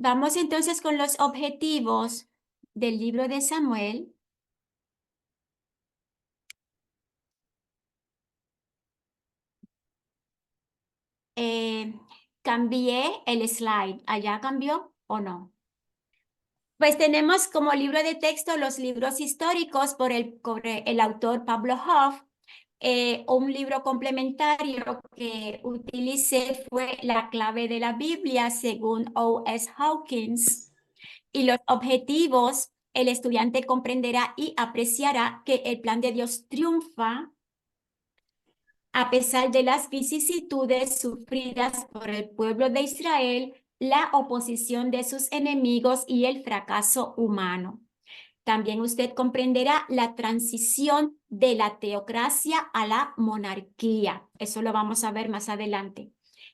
Vamos entonces con los objetivos del libro de Samuel. Cambié el slide. ¿Allá cambió o no? Pues tenemos como libro de texto los libros históricos por el autor Pablo Hoff. Un libro complementario que utilicé fue La clave de la Biblia según O.S. Hawkins. Y los objetivos, el estudiante comprenderá y apreciará que el plan de Dios triunfa a pesar de las vicisitudes sufridas por el pueblo de Israel, la oposición de sus enemigos y el fracaso humano. También usted comprenderá la transición de la teocracia a la monarquía. Eso lo vamos a ver más adelante.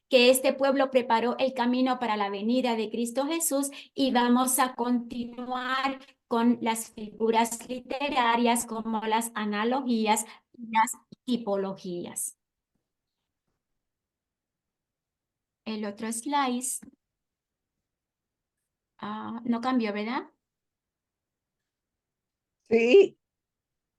Que este pueblo preparó el camino para la venida de Cristo Jesús y vamos a continuar con las figuras literarias como las analogías y las tipologías. El otro slide no cambió, ¿verdad? Sí,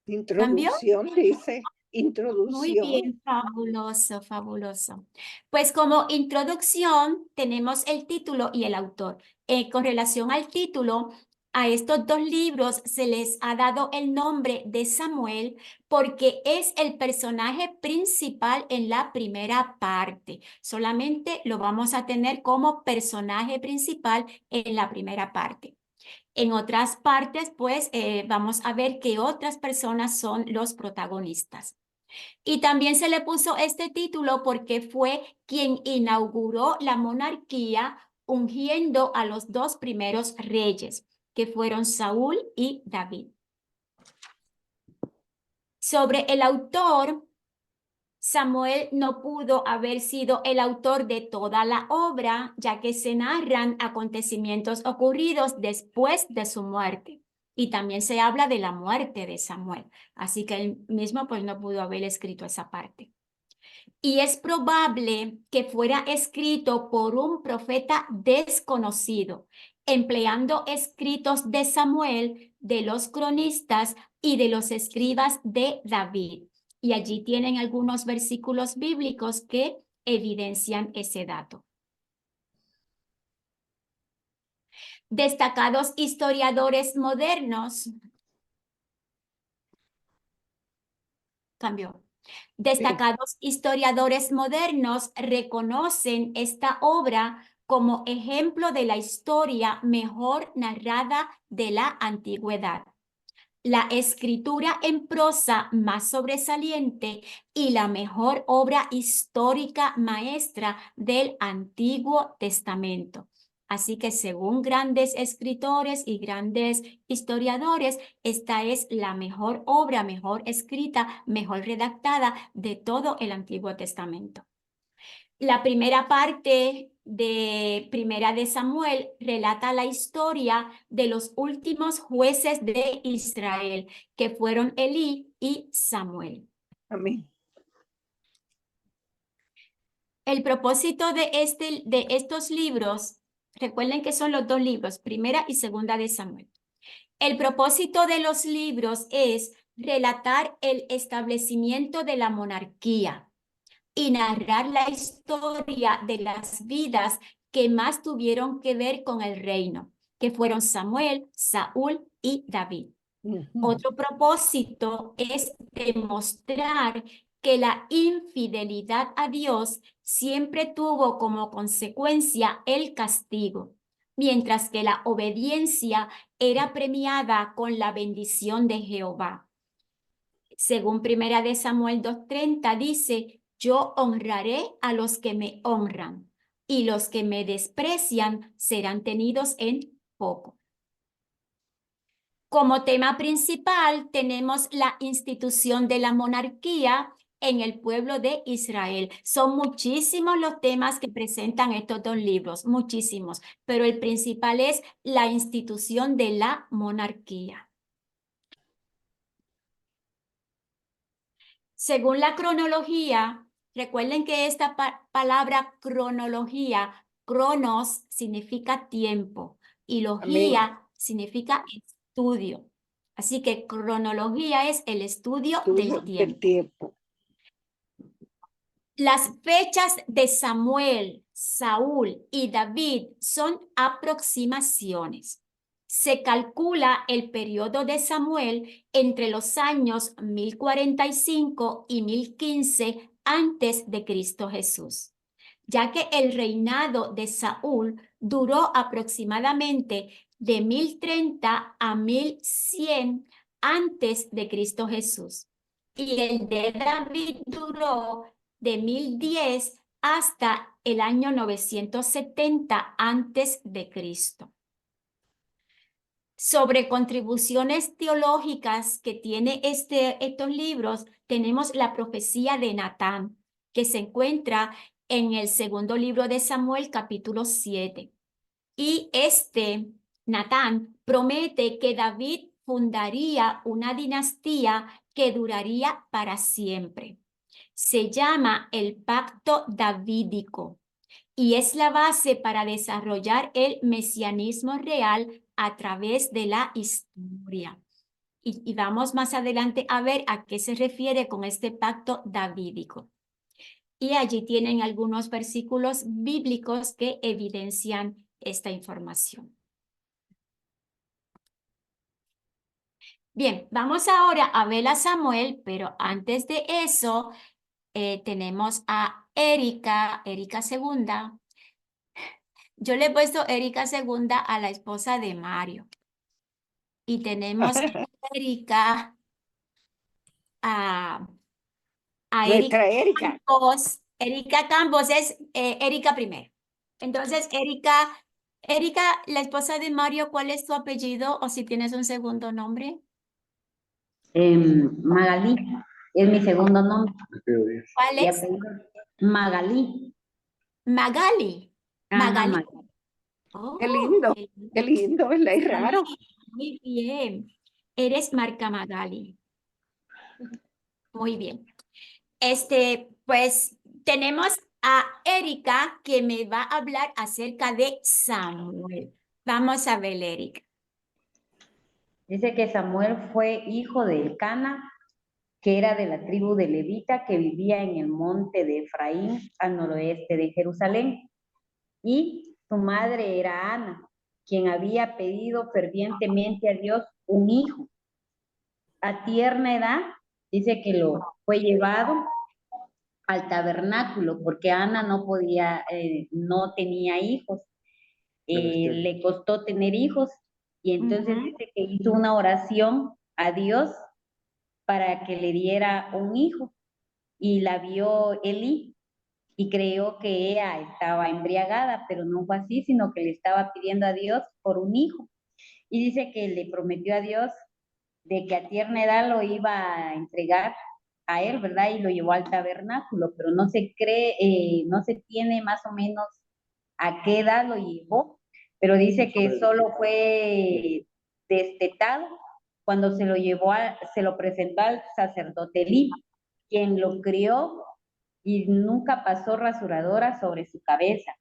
¿Cambió? introducción, dice, Muy introducción. bien, fabuloso, fabuloso. Pues como introducción tenemos el título y el autor. Con relación al título, a estos dos libros se les ha dado el nombre de Samuel porque es el personaje principal en la primera parte. Solamente lo vamos a tener como personaje principal en la primera parte. En otras partes, pues vamos a ver que otras personas son los protagonistas. Y también se le puso este título porque fue quien inauguró la monarquía ungiendo a los dos primeros reyes, que fueron Saúl y David. Sobre el autor, Samuel no pudo haber sido el autor de toda la obra, ya que se narran acontecimientos ocurridos después de su muerte. Y también se habla de la muerte de Samuel. Así que él mismo pues no pudo haber escrito esa parte. Y es probable que fuera escrito por un profeta desconocido, empleando escritos de Samuel, de los cronistas y de los escribas de David. Y allí tienen algunos versículos bíblicos que evidencian ese dato. Destacados historiadores modernos. Cambió. Destacados historiadores modernos reconocen esta obra como ejemplo de la historia mejor narrada de la antigüedad, la escritura en prosa más sobresaliente y la mejor obra histórica maestra del Antiguo Testamento. Así que según grandes escritores y grandes historiadores, esta es la mejor obra, mejor escrita, mejor redactada de todo el Antiguo Testamento. La primera parte de Primera de Samuel relata la historia de los últimos jueces de Israel, que fueron Elí y Samuel. Amén. El propósito de estos libros, recuerden que son los dos libros, Primera y Segunda de Samuel. El propósito de los libros es relatar el establecimiento de la monarquía y narrar la historia de las vidas que más tuvieron que ver con el reino, que fueron Samuel, Saúl y David. Otro propósito es demostrar que la infidelidad a Dios siempre tuvo como consecuencia el castigo, mientras que la obediencia era premiada con la bendición de Jehová. Según Primera de Samuel 2:30 dice, yo honraré a los que me honran y los que me desprecian serán tenidos en poco. Como tema principal tenemos la institución de la monarquía en el pueblo de Israel. Son muchísimos los temas que presentan estos dos libros, muchísimos, pero el principal es la institución de la monarquía. Según la cronología, recuerden que esta palabra cronología cronos significa tiempo y logía significa estudio. Así que cronología es el estudio del tiempo. Las fechas de Samuel, Saúl y David son aproximaciones. Se calcula el periodo de Samuel entre los años 1045 y 1015 antes de Cristo Jesús, ya que el reinado de Saúl duró aproximadamente de 1030 a 1100 antes de Cristo Jesús, y el de David duró de 1010 hasta el año 970 antes de Cristo. Sobre contribuciones teológicas que tiene estos libros, tenemos la profecía de Natán, que se encuentra en el segundo libro de Samuel, capítulo 7. Y Natán promete que David fundaría una dinastía que duraría para siempre. Se llama el Pacto Davídico y es la base para desarrollar el mesianismo real a través de la historia. Y vamos más adelante a ver a qué se refiere con este pacto davídico. Y allí tienen algunos versículos bíblicos que evidencian esta información. Bien, vamos ahora a ver a Samuel, pero antes de eso tenemos a Erika segunda. Yo le he puesto Erika segunda a la esposa de Mario. Y tenemos Erika a Nuestra Erika. Campos. Erika Campos es Erika primero. Entonces, Erika, la esposa de Mario, ¿cuál es tu apellido o si tienes un segundo nombre? Magalí es mi segundo nombre. ¿Cuál es? Magalí. Magali. Magali. Oh, Qué lindo, ¿verdad? Es raro. Muy bien. Eres Marca Magali. Muy bien. Pues tenemos a Erika que me va a hablar acerca de Samuel. Vamos a ver, Erika. Dice que Samuel fue hijo de Elcana, que era de la tribu de Levita, que vivía en el monte de Efraín, al noroeste de Jerusalén. Y su madre era Ana, quien había pedido fervientemente a Dios un hijo. A tierna edad, dice que lo fue llevado al tabernáculo, porque Ana no podía, no tenía hijos. Le costó tener hijos, y entonces dice que hizo una oración a Dios para que le diera un hijo, y la vio Elí, y creyó que ella estaba embriagada, pero no fue así, sino que le estaba pidiendo a Dios por un hijo. Y dice que le prometió a Dios de que a tierna edad lo iba a entregar a él, ¿verdad? Y lo llevó al tabernáculo, pero no se cree, no se tiene más o menos a qué edad lo llevó, pero dice que solo fue destetado cuando se lo llevó, se lo presentó al sacerdote Elí, quien lo crió y nunca pasó rasuradora sobre su cabeza.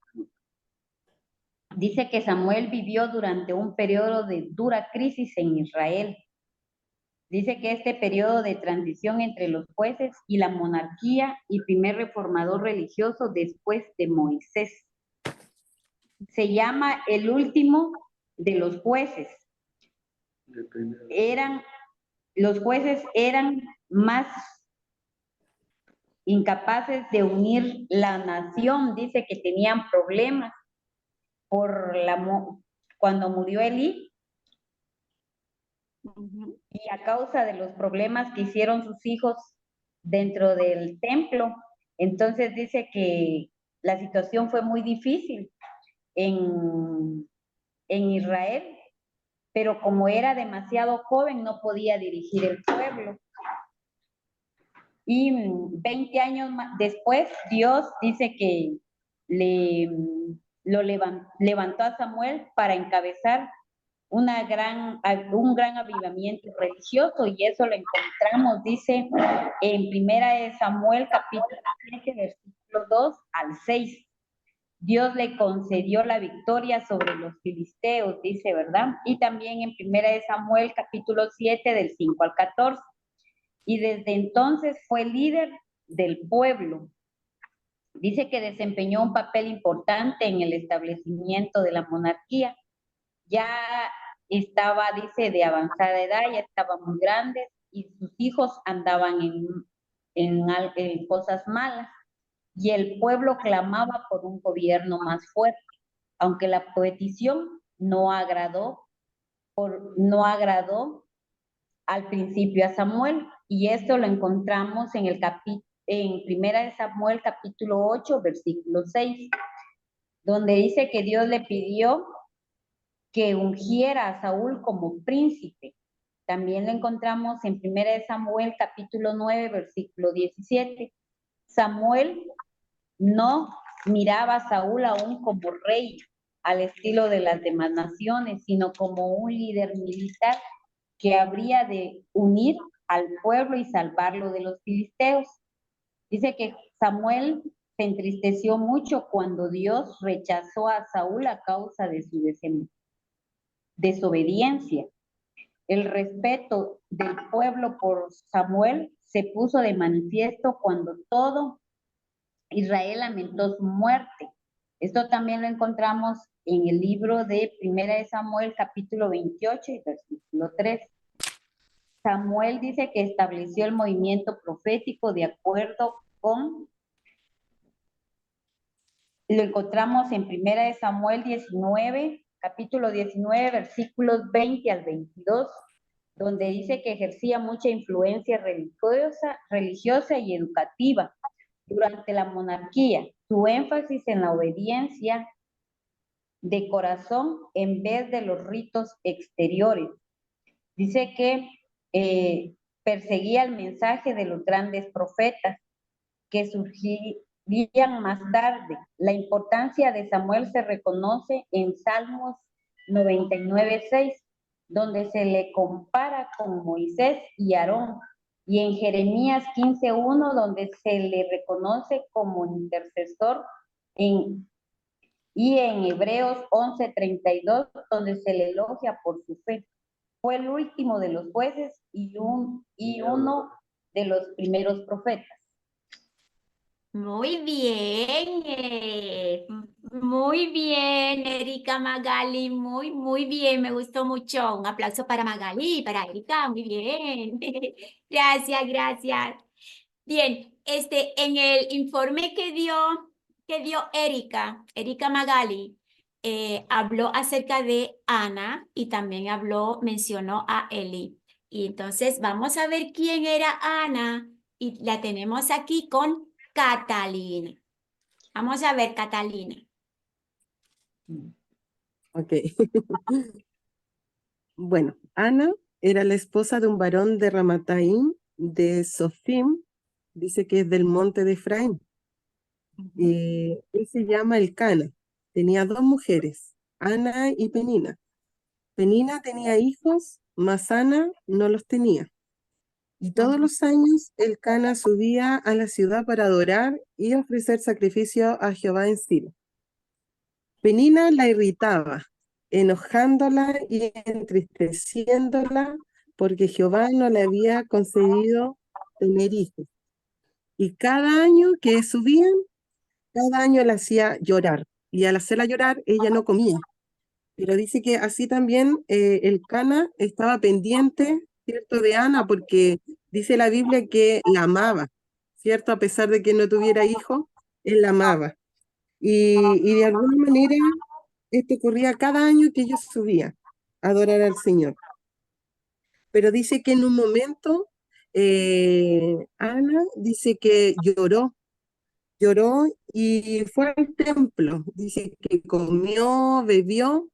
Dice que Samuel vivió durante un periodo de dura crisis en Israel. Dice que este periodo de transición entre los jueces y la monarquía y primer reformador religioso después de Moisés se llama el último de los jueces. Los jueces eran más incapaces de unir la nación. Dice que tenían problemas cuando murió Elí, y a causa de los problemas que hicieron sus hijos dentro del templo. Entonces dice que la situación fue muy difícil en Israel, pero como era demasiado joven no podía dirigir el pueblo. Y 20 años después, Dios dice que lo levantó a Samuel para encabezar un gran avivamiento religioso, y eso lo encontramos, dice, en Primera de Samuel, capítulo 7, versículos 2 al 6. Dios le concedió la victoria sobre los filisteos, dice, ¿verdad? Y también en 1 Samuel, capítulo 7, del 5 al 14. Y desde entonces fue líder del pueblo. Dice que desempeñó un papel importante en el establecimiento de la monarquía. Ya estaba, dice, de avanzada edad, ya estaba muy grande y sus hijos andaban en cosas malas. Y el pueblo clamaba por un gobierno más fuerte, aunque la petición no agradó al principio a Samuel, y esto lo encontramos en en 1 Samuel capítulo 8, versículo 6, donde dice que Dios le pidió que ungiera a Saúl como príncipe. También lo encontramos en 1 Samuel capítulo 9, versículo 17. Samuel no miraba a Saúl aún como rey al estilo de las demás naciones, sino como un líder militar que habría de unir al pueblo y salvarlo de los filisteos. Dice que Samuel se entristeció mucho cuando Dios rechazó a Saúl a causa de su desobediencia. El respeto del pueblo por Samuel se puso de manifiesto cuando todo Israel lamentó su muerte. Esto también lo encontramos en el libro de 1 Samuel, capítulo 28 y versículo 3. Samuel dice que estableció el movimiento profético de acuerdo con, lo encontramos en 1 Samuel 19, capítulo 19, versículos 20 al 22, donde dice que ejercía mucha influencia religiosa y educativa durante la monarquía. Su énfasis en la obediencia de corazón en vez de los ritos exteriores. Dice que perseguía el mensaje de los grandes profetas que surgirían más tarde. La importancia de Samuel se reconoce en Salmos 99:6, donde se le compara con Moisés y Aarón, y en Jeremías 15:1, donde se le reconoce como intercesor, y en Hebreos 11:32, donde se le elogia por su fe. Fue el último de los jueces y uno de los primeros profetas. Muy bien, muy bien, Erika Magali, muy bien, me gustó mucho. Un aplauso para Magali, para Erika, muy bien. Gracias, gracias. Bien, en el informe que dio Erika Magali, habló acerca de Ana y también mencionó a Eli. Y entonces vamos a ver quién era Ana y la tenemos aquí con Catalina. Vamos a ver, Catalina. Ok. Bueno, Ana era la esposa de un varón de Ramataim, de Sofim, dice que es del monte de Efraín. Él se llama Elcana. Tenía 2 mujeres, Ana y Penina. Penina tenía hijos, mas Ana no los tenía. Y todos los años Elcana subía a la ciudad para adorar y ofrecer sacrificio a Jehová en Silo. Penina la irritaba, enojándola y entristeciéndola porque Jehová no le había concedido tener hijos. Y cada año que subían, cada año la hacía llorar. Y al hacerla llorar, ella no comía. Pero dice que así también Elcana estaba pendiente, ¿cierto?, de Ana, porque dice la Biblia que la amaba, ¿cierto? A pesar de que no tuviera hijos, él la amaba. Y de alguna manera esto ocurría cada año que ellos subían a adorar al Señor. Pero dice que en un momento Ana dice que lloró y fue al templo. Dice que comió, bebió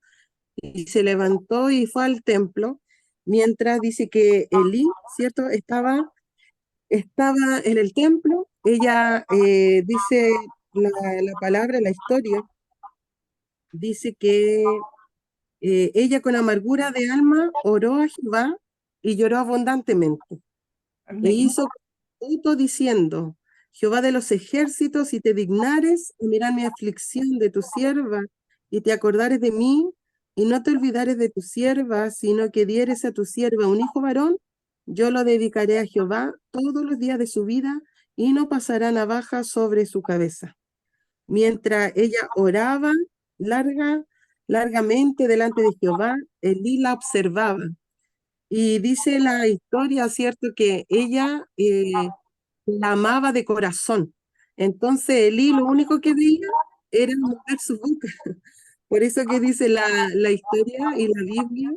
y se levantó y fue al templo, mientras dice que Elí, ¿cierto?, estaba en el templo. Ella dice la palabra, la historia, dice que ella con amargura de alma oró a Jehová y lloró abundantemente. E hizo voto diciendo: Jehová de los ejércitos, si te dignares a mirar mi aflicción de tu sierva, y te acordares de mí, y no te olvidares de tu sierva, sino que dieres a tu sierva un hijo varón, yo lo dedicaré a Jehová todos los días de su vida, y no pasará navaja sobre su cabeza. Mientras ella oraba largamente delante de Jehová, Elí la observaba. Y dice la historia, ¿cierto?, que ella la amaba de corazón. Entonces Elí lo único que veía era mover su boca. Por eso que dice la historia y la Biblia,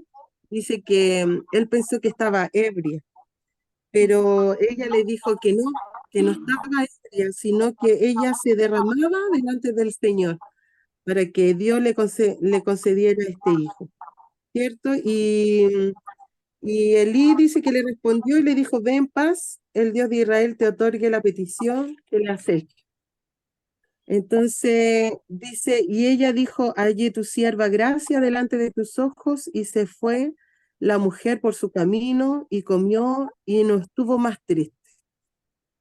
dice que él pensó que estaba ebria, pero ella le dijo que no estaba ebria, sino que ella se derramaba delante del Señor para que Dios le concediera este hijo, ¿cierto? Y Elí dice que le respondió y le dijo, ve en paz, el Dios de Israel te otorgue la petición que le has hecho. Entonces dice, y ella dijo, hallé tu sierva gracia delante de tus ojos, y se fue la mujer por su camino y comió y no estuvo más triste.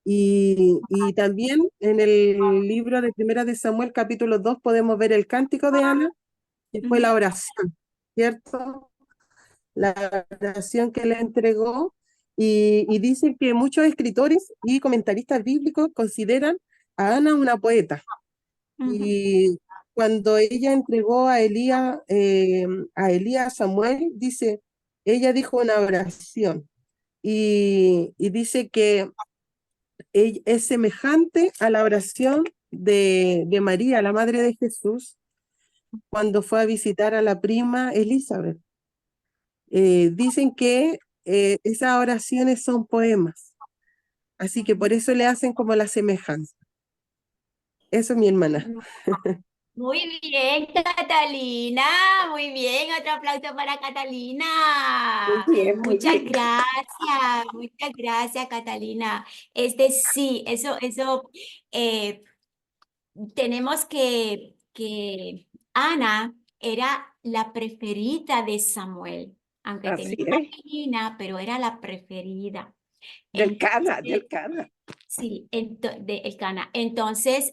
Y también en el libro de Primera de Samuel, capítulo 2, podemos ver el cántico de Ana, que fue la oración, ¿cierto? La oración que le entregó, y dicen que muchos escritores y comentaristas bíblicos consideran a Ana una poeta. Y cuando ella entregó a Elías a Samuel, dice, ella dijo una oración, y dice que es semejante a la oración de María, la madre de Jesús, cuando fue a visitar a la prima Elizabeth. Dicen que esas oraciones son poemas, así que por eso le hacen como la semejanza. Eso, mi hermana. Muy bien, Catalina, muy bien, otro aplauso para Catalina. Muy bien. Muchas gracias, Catalina. Sí, eso, tenemos que Ana era la preferida de Samuel, aunque Así tenía una es. hija, pero era la preferida. Del Cana, Entonces, del Cana. sí, de Elcana. Entonces,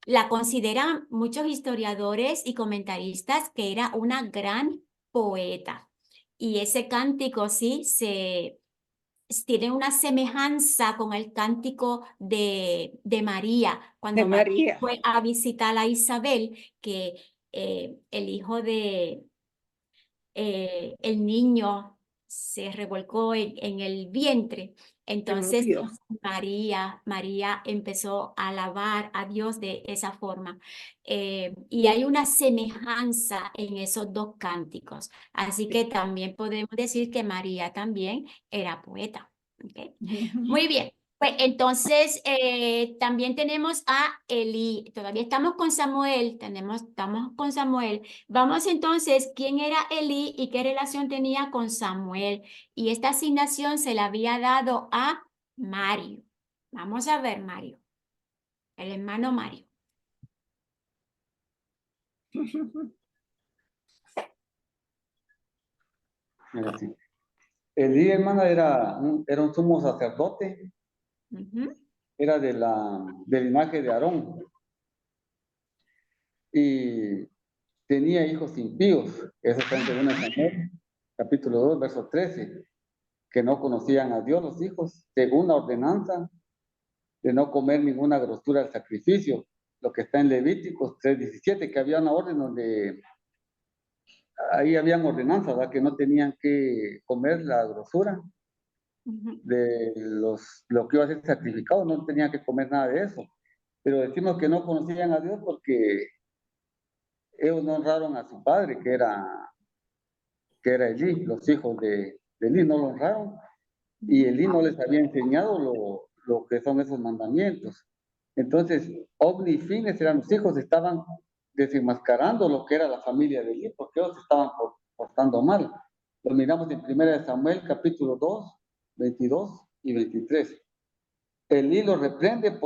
la consideran muchos historiadores y comentaristas que era una gran poeta. Y ese cántico, sí, tiene una semejanza con el cántico de María, De cuando María María. fue a visitar a Isabel, que el hijo el niño se revolcó en el vientre. Se Entonces murió. María empezó a alabar a Dios de esa forma. Y hay una semejanza en esos dos cánticos. Así que también podemos decir que María también era poeta. ¿Ok? Muy bien. Pues entonces también tenemos a Elí. Todavía estamos con Samuel. Estamos con Samuel. Vamos entonces, ¿quién era Elí y qué relación tenía con Samuel? Y esta asignación se la había dado a Mario. Vamos a ver, Mario, el hermano Mario. Mira, sí. Elí, hermana, era un sumo sacerdote, era del linaje de Aarón, y tenía hijos impíos. Eso está en 2 Samuel, capítulo 2, verso 13, que no conocían a Dios los hijos, según la ordenanza de no comer ninguna grosura del sacrificio, lo que está en Levíticos 3:17, que había una orden donde ahí habían ordenanzas, ¿verdad? Que no tenían que comer la grosura de lo que iba a ser sacrificado, no tenían que comer nada de eso. Pero decimos que no conocían a Dios porque ellos no honraron a su padre, que era Elí, los hijos de Elí no lo honraron, y Elí no les había enseñado lo que son esos mandamientos. Entonces, Ovni y Fines eran los hijos, estaban desenmascarando lo que era la familia de Elí, porque ellos estaban portando mal. Lo miramos en 1 Samuel, capítulo 2, 22 y 23. Elí lo reprende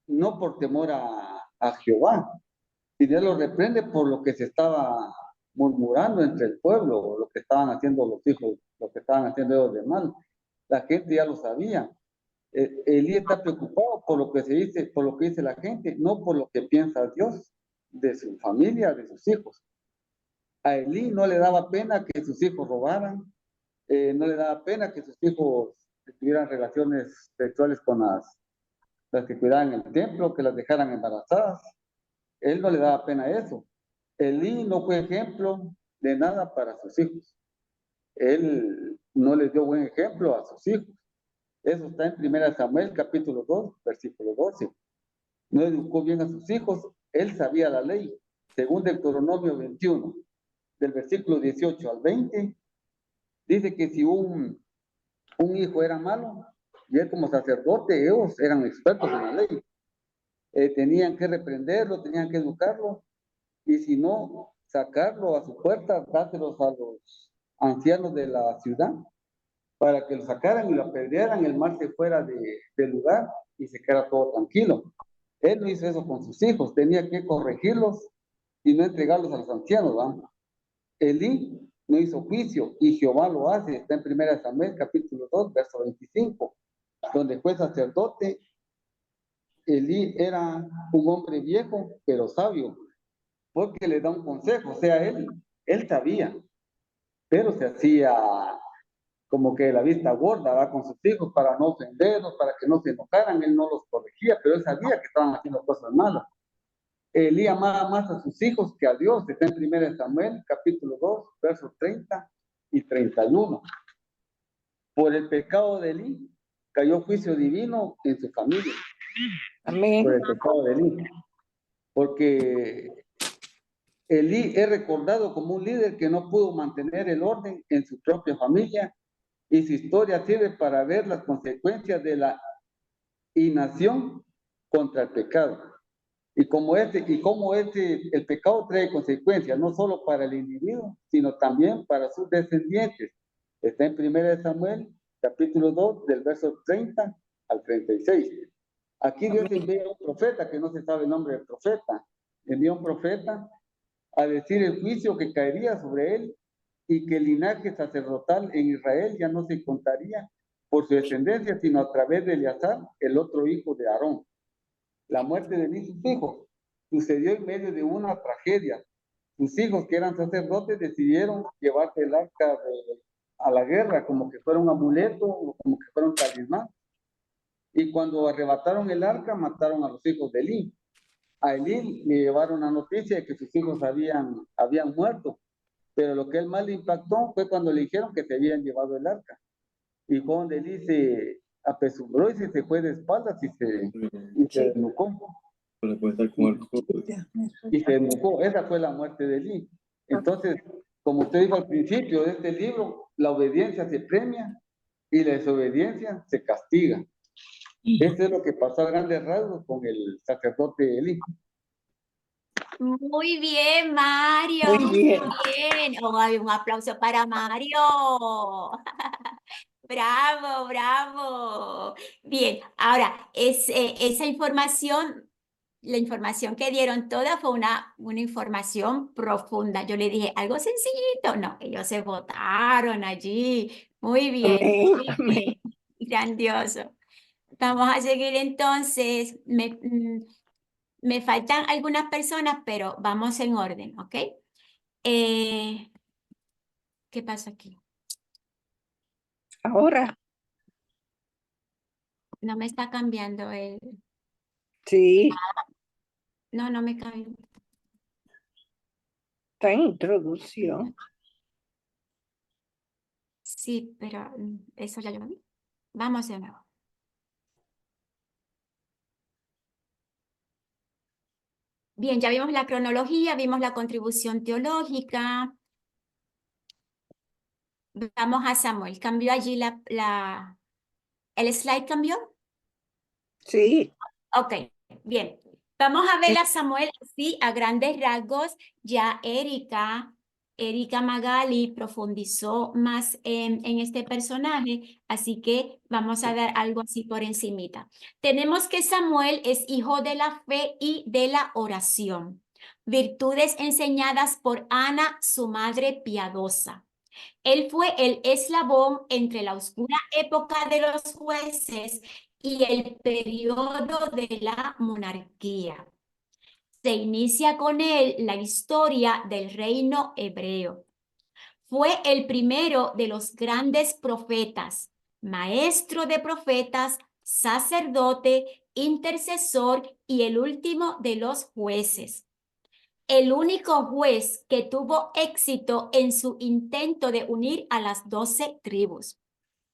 no por temor a Jehová, sino lo reprende por lo que se estaba murmurando entre el pueblo, lo que estaban haciendo los hijos, lo que estaban haciendo ellos de mal. La gente ya lo sabía. Elí está preocupado por lo que se dice, por lo que dice la gente, no por lo que piensa Dios de su familia, de sus hijos. A Elí no le daba pena que sus hijos robaran, no le daba pena que sus hijos tuvieran relaciones sexuales con las que cuidaban el templo, que las dejaran embarazadas. Él no le daba pena eso. Elí no fue ejemplo de nada para sus hijos. Él no les dio buen ejemplo a sus hijos. Eso está en 1 Samuel, capítulo 2, versículo 12. No educó bien a sus hijos, él sabía la ley. Según Deuteronomio 21, del versículo 18 al 20, dice que si un hijo era malo, y él como sacerdote, ellos eran expertos en la ley. Tenían que reprenderlo, tenían que educarlo, y si no, sacarlo a su puerta, dárselos a los ancianos de la ciudad, para que lo sacaran y lo apedrearan, el mal se fuera del lugar y se quedara todo tranquilo. Él no hizo eso con sus hijos, tenía que corregirlos y no entregarlos a los ancianos, ¿verdad? Elí no hizo juicio y Jehová lo hace, está en 1 Samuel capítulo 2, verso 25, donde fue sacerdote. Elí era un hombre viejo, pero sabio, porque le da un consejo, o sea, él sabía, pero se hacía como que la vista gorda, va con sus hijos para no ofenderlos, para que no se enojaran, él no los corregía, pero él sabía que estaban haciendo cosas malas. Elí amaba más a sus hijos que a Dios, está en 1 Samuel, capítulo 2, versos 30 y 31. Por el pecado de Elí, cayó juicio divino en su familia. Amén. Por el pecado de Elí. Porque Elí es recordado como un líder que no pudo mantener el orden en su propia familia, y su historia sirve para ver las consecuencias de la inacción contra el pecado. Y como el pecado trae consecuencias, no solo para el individuo, sino también para sus descendientes. Está en 1 Samuel, capítulo 2, del verso 30 al 36. Aquí Dios envía a un profeta, que no se sabe el nombre del profeta. Envía a un profeta a decir el juicio que caería sobre él, y que el linaje sacerdotal en Israel ya no se contaría por su descendencia, sino a través de Eleazar, el otro hijo de Aarón. La muerte de Elí, sus hijos, sucedió en medio de una tragedia. Sus hijos, que eran sacerdotes, decidieron llevarse el arca a la guerra, como que fuera un amuleto o como que fuera un talismán. Y cuando arrebataron el arca, mataron a los hijos de Elí. A Elí le llevaron la noticia de que sus hijos habían muerto, pero lo que él más le impactó fue cuando le dijeron que se habían llevado el arca. Y fue donde Elí se apesumbró y se fue de espaldas y se desnucó. Y se desnucó. Esa fue la muerte de Elí. Entonces, como usted dijo al principio de este libro, la obediencia se premia y la desobediencia se castiga. Esto es lo que pasó a grandes rasgos con el sacerdote Elí. Muy bien, Mario. Muy bien. Bien. Oh, hay un aplauso para Mario. Bravo, bravo. Bien, ahora, esa información, la información que dieron toda fue una información profunda. Yo le dije, algo sencillito. No, ellos se votaron allí. Muy bien. Amén. Muy bien. Grandioso. Vamos a seguir entonces. Me faltan algunas personas, pero vamos en orden, ¿ok? ¿Qué pasa aquí? Ahora, No me está cambiando el... sí, No, no me cambia. está en introducción. Sí, pero eso ya lo vi. Vamos de nuevo. Bien, ya vimos la cronología, vimos la contribución teológica. Vamos a Samuel. ¿Cambió allí el slide cambió? Sí, Ok, bien. Vamos a ver a Samuel así a grandes rasgos. Ya Erika Magali profundizó más en este personaje, así que vamos a dar algo así por encimita. Tenemos que Samuel es hijo de la fe y de la oración, virtudes enseñadas por Ana, su madre piadosa. Él fue el eslabón entre la oscura época de los jueces y el periodo de la monarquía. Se inicia con él la historia del reino hebreo. Fue el primero de los grandes profetas, maestro de profetas, sacerdote, intercesor y el último de los jueces. El único juez que tuvo éxito en su intento de unir a las 12 tribus.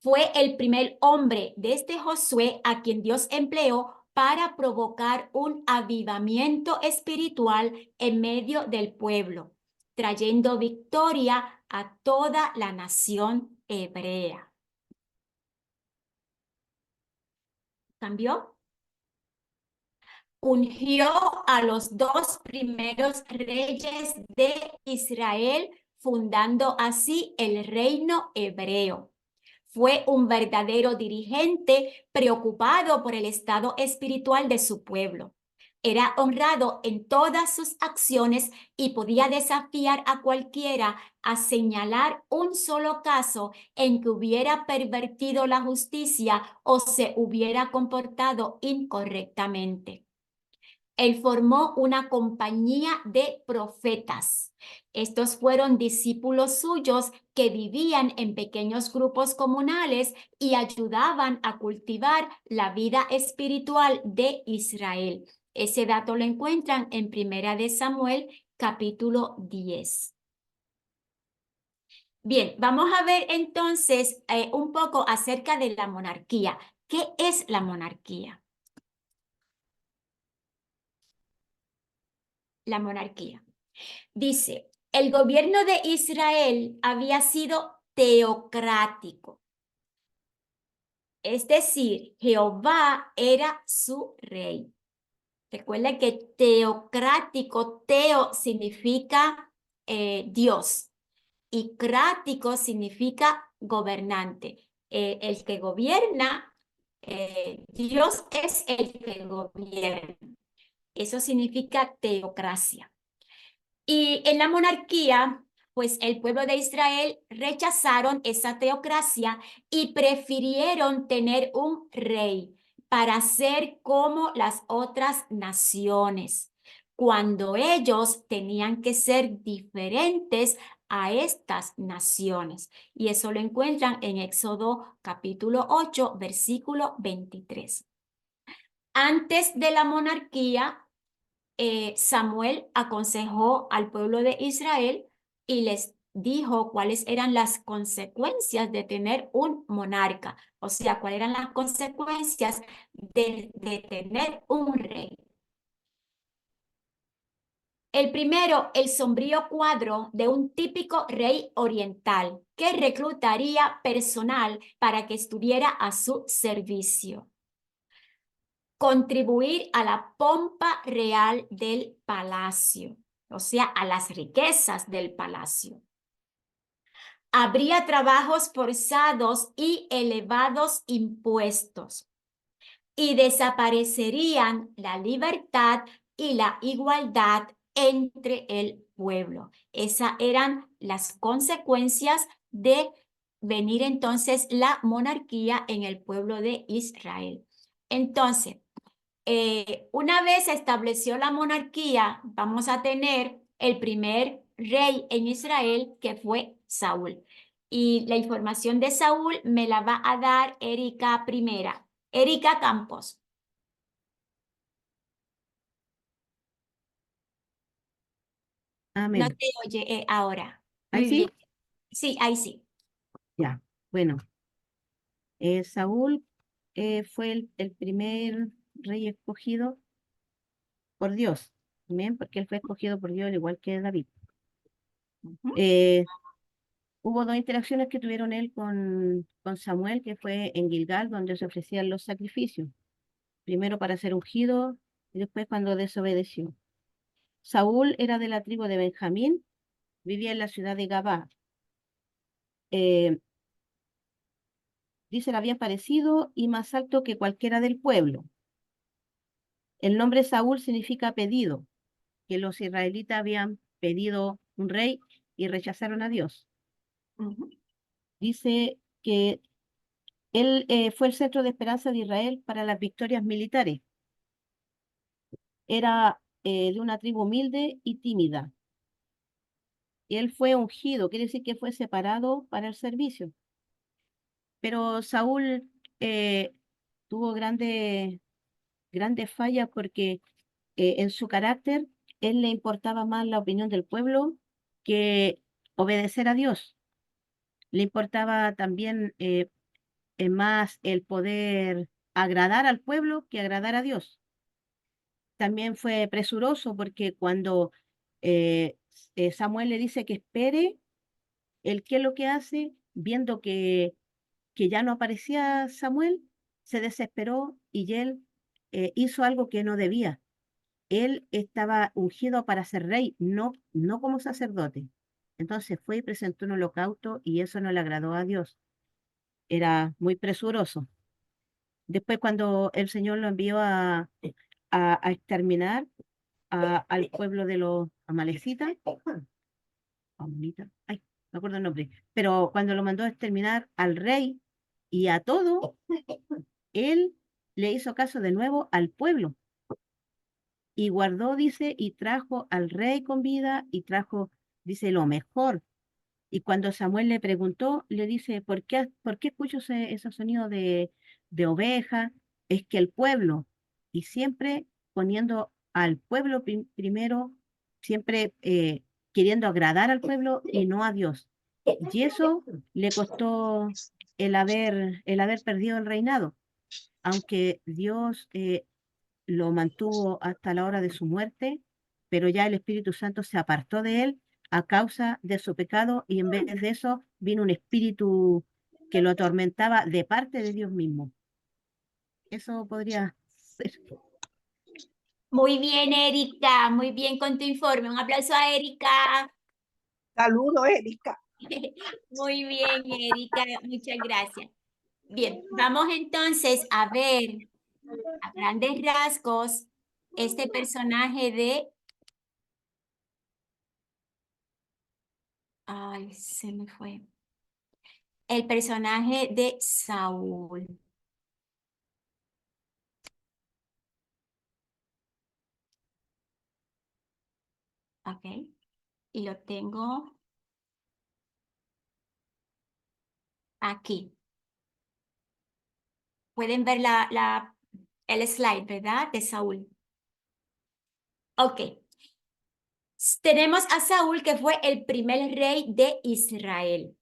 Fue el primer hombre desde Josué a quien Dios empleó para provocar un avivamiento espiritual en medio del pueblo, trayendo victoria a toda la nación hebrea. ¿Cambió? Ungió a los 2 primeros reyes de Israel, fundando así el reino hebreo. Fue un verdadero dirigente preocupado por el estado espiritual de su pueblo. Era honrado en todas sus acciones y podía desafiar a cualquiera a señalar un solo caso en que hubiera pervertido la justicia o se hubiera comportado incorrectamente. Él formó una compañía de profetas. Estos fueron discípulos suyos que vivían en pequeños grupos comunales y ayudaban a cultivar la vida espiritual de Israel. Ese dato lo encuentran en Primera de Samuel, capítulo 10. Bien, vamos a ver entonces un poco acerca de la monarquía. ¿Qué es la monarquía? La monarquía. Dice, el gobierno de Israel había sido teocrático. Es decir, Jehová era su rey. Recuerda que teocrático, teo significa Dios y crático significa gobernante. El que gobierna, Dios es el que gobierna. Eso significa teocracia. Y en la monarquía, pues el pueblo de Israel rechazaron esa teocracia y prefirieron tener un rey para ser como las otras naciones, cuando ellos tenían que ser diferentes a estas naciones. Y eso lo encuentran en Éxodo capítulo 8, versículo 23. Antes de la monarquía, Samuel aconsejó al pueblo de Israel y les dijo cuáles eran las consecuencias de tener un monarca, o sea, cuáles eran las consecuencias de tener un rey. El primero, el sombrío cuadro de un típico rey oriental que reclutaría personal para que estuviera a su servicio. Contribuir a la pompa real del palacio, o sea, a las riquezas del palacio. Habría trabajos forzados y elevados impuestos, y desaparecerían la libertad y la igualdad entre el pueblo. Esas eran las consecuencias de venir entonces la monarquía en el pueblo de Israel. Entonces, una vez se estableció la monarquía, vamos a tener el primer rey en Israel, que fue Saúl. Y la información de Saúl me la va a dar Erika primera. Erika Campos. Amén. No te oye ahora. ¿Ahí Muy sí? bien. Sí, ahí sí. Ya, bueno. Saúl fue el primer rey escogido por Dios, amén, porque él fue escogido por Dios al igual que David. Ujú. Hubo 2 interacciones que tuvieron él con Samuel, que fue en Gilgal, donde se ofrecían los sacrificios. Primero para ser ungido y después cuando desobedeció. Saúl era de la tribu de Benjamín, vivía en la ciudad de Gabá. Dice, era bien parecido y más alto que cualquiera del pueblo. El nombre Saúl significa pedido, que los israelitas habían pedido un rey y rechazaron a Dios. Ujú. Dice que Él fue el centro de esperanza de Israel para las victorias militares. Era de una tribu humilde y tímida. Él fue ungido, quiere decir que fue separado para el servicio. Pero Saúl tuvo grandes fallas porque en su carácter él le importaba más la opinión del pueblo que obedecer a Dios. Le importaba también más el poder agradar al pueblo que agradar a Dios. También fue presuroso porque cuando Samuel le dice que espere, él qué es lo que hace, viendo que ya no aparecía Samuel, se desesperó y él hizo algo que no debía. Él estaba ungido para ser rey, no como sacerdote. Entonces fue y presentó un holocausto y eso no le agradó a Dios. Era muy presuroso. Después cuando el Señor lo envió a exterminar al pueblo de los amalecitas, ay, no me acuerdo el nombre, pero cuando lo mandó a exterminar al rey y a todo, él le hizo caso de nuevo al pueblo y guardó, dice, y trajo al rey con vida y trajo, dice, lo mejor. Y cuando Samuel le preguntó, le dice, ¿por qué escucho esos sonidos de oveja? Es que el pueblo, y siempre poniendo al pueblo primero, siempre queriendo agradar al pueblo y no a Dios. Y eso le costó el haber perdido el reinado, aunque Dios lo mantuvo hasta la hora de su muerte, pero ya el Espíritu Santo se apartó de él a causa de su pecado y en vez de eso vino un espíritu que lo atormentaba de parte de Dios mismo. Eso podría ser. Muy bien, Erika, muy bien con tu informe. Un aplauso a Erika. Saludos, Erika. Muy bien, Erika, muchas gracias. Bien, vamos entonces a ver a grandes rasgos este personaje de... Ay, se me fue. El personaje de Saúl. Ok, y lo tengo aquí. Pueden ver el slide, ¿verdad? De Saúl. Ok. Tenemos a Saúl, que fue el primer rey de Israel.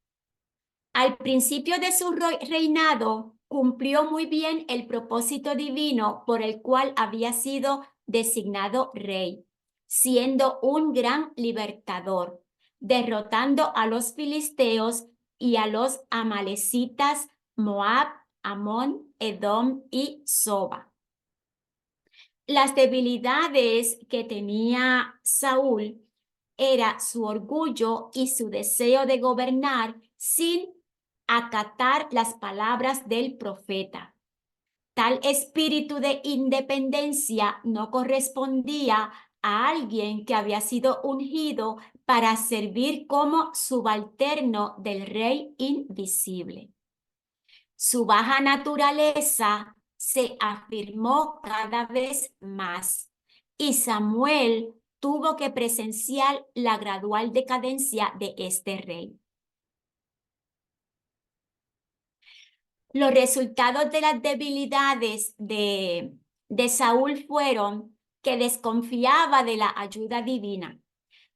Al principio de su reinado, cumplió muy bien el propósito divino por el cual había sido designado rey, siendo un gran libertador, derrotando a los filisteos y a los amalecitas, Moab, Amón, Edom y Soba. Las debilidades que tenía Saúl era su orgullo y su deseo de gobernar sin acatar las palabras del profeta. Tal espíritu de independencia no correspondía a alguien que había sido ungido para servir como subalterno del rey invisible. Su baja naturaleza se afirmó cada vez más y Samuel tuvo que presenciar la gradual decadencia de este rey. Los resultados de las debilidades de Saúl fueron que desconfiaba de la ayuda divina,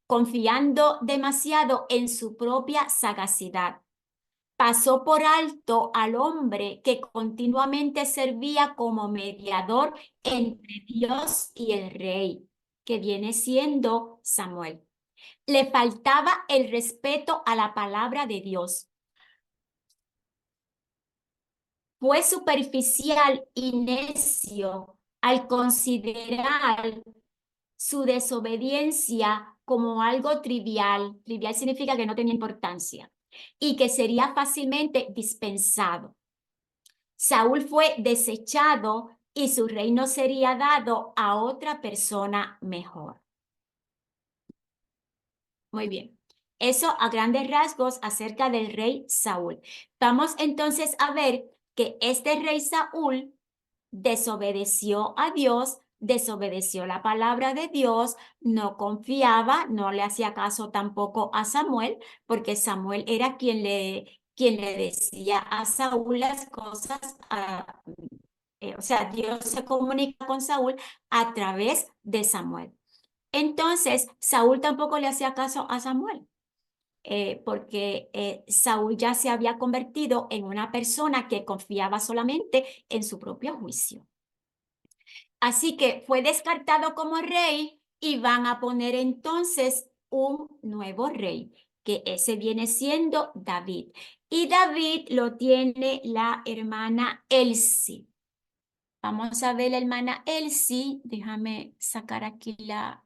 confiando demasiado en su propia sagacidad. Pasó por alto al hombre que continuamente servía como mediador entre Dios y el rey, que viene siendo Samuel. Le faltaba el respeto a la palabra de Dios. Fue superficial y necio al considerar su desobediencia como algo trivial. Trivial significa que no tenía importancia y que sería fácilmente dispensado. Saúl fue desechado y su reino sería dado a otra persona mejor. Muy bien. Eso a grandes rasgos acerca del rey Saúl. Vamos entonces a ver que este rey Saúl desobedeció a Dios, desobedeció la palabra de Dios, no confiaba, no le hacía caso tampoco a Samuel, porque Samuel era quien le decía a Saúl las cosas, o sea, Dios se comunica con Saúl a través de Samuel. Entonces, Saúl tampoco le hacía caso a Samuel. Porque Saúl ya se había convertido en una persona que confiaba solamente en su propio juicio. Así que fue descartado como rey y van a poner entonces un nuevo rey, que ese viene siendo David. Y David lo tiene la hermana Elsie. Vamos a ver la hermana Elsie. Déjame sacar aquí la...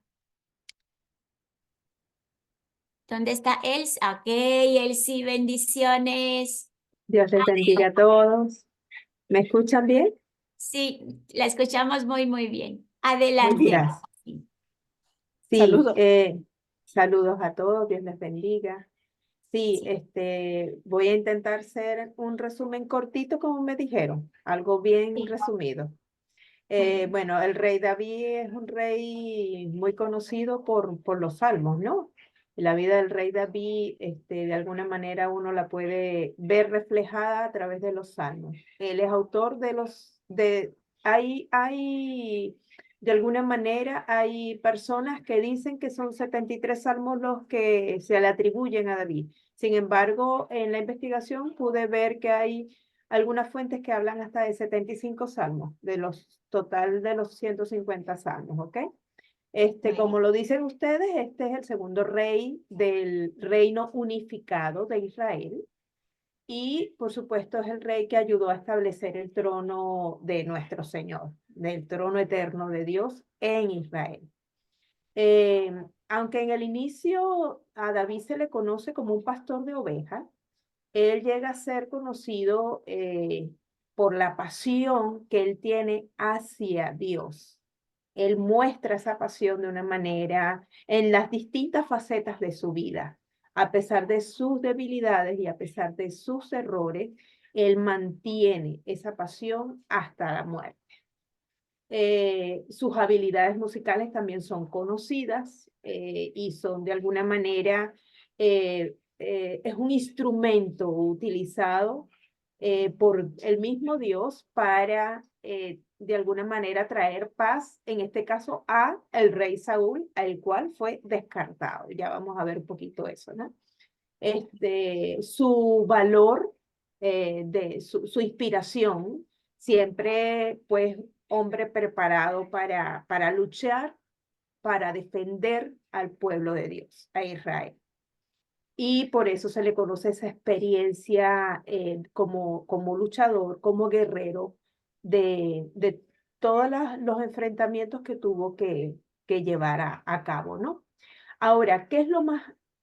¿Dónde está Elsie? Ok, Elsie, bendiciones. Dios les bendiga a todos. ¿Me escuchan bien? Sí, la escuchamos muy, muy bien. Muy Adelante. gracias. Sí. Sí, Saludos. saludos a todos, Dios les bendiga. Sí, voy a intentar hacer un resumen cortito, como me dijeron, algo bien Sí. resumido. Bien. Bueno, el rey David es un rey muy conocido por los salmos, ¿no? La vida del rey David, de alguna manera uno la puede ver reflejada a través de los salmos. Él es autor de alguna manera, hay personas que dicen que son 73 salmos los que se le atribuyen a David. Sin embargo, en la investigación pude ver que hay algunas fuentes que hablan hasta de 75 salmos, total de los 150 salmos, ¿ok? Como lo dicen ustedes, este es el segundo rey del reino unificado de Israel. Y, por supuesto, es el rey que ayudó a establecer el trono de nuestro Señor, del trono eterno de Dios en Israel. Aunque en el inicio a David se le conoce como un pastor de ovejas, él llega a ser conocido por la pasión que él tiene hacia Dios. Él muestra esa pasión de una manera en las distintas facetas de su vida. A pesar de sus debilidades y a pesar de sus errores, él mantiene esa pasión hasta la muerte. Sus habilidades musicales también son conocidas y son de alguna manera, es un instrumento utilizado por el mismo Dios para de alguna manera traer paz, en este caso a el rey Saúl, al cual fue descartado. Ya vamos a ver un poquito eso, ¿no? Su valor, su inspiración, siempre pues hombre preparado para luchar, para defender al pueblo de Dios, a Israel. Y por eso se le conoce esa experiencia como luchador, como guerrero, de todos los enfrentamientos que tuvo que llevar a cabo, ¿no? Ahora, ¿qué es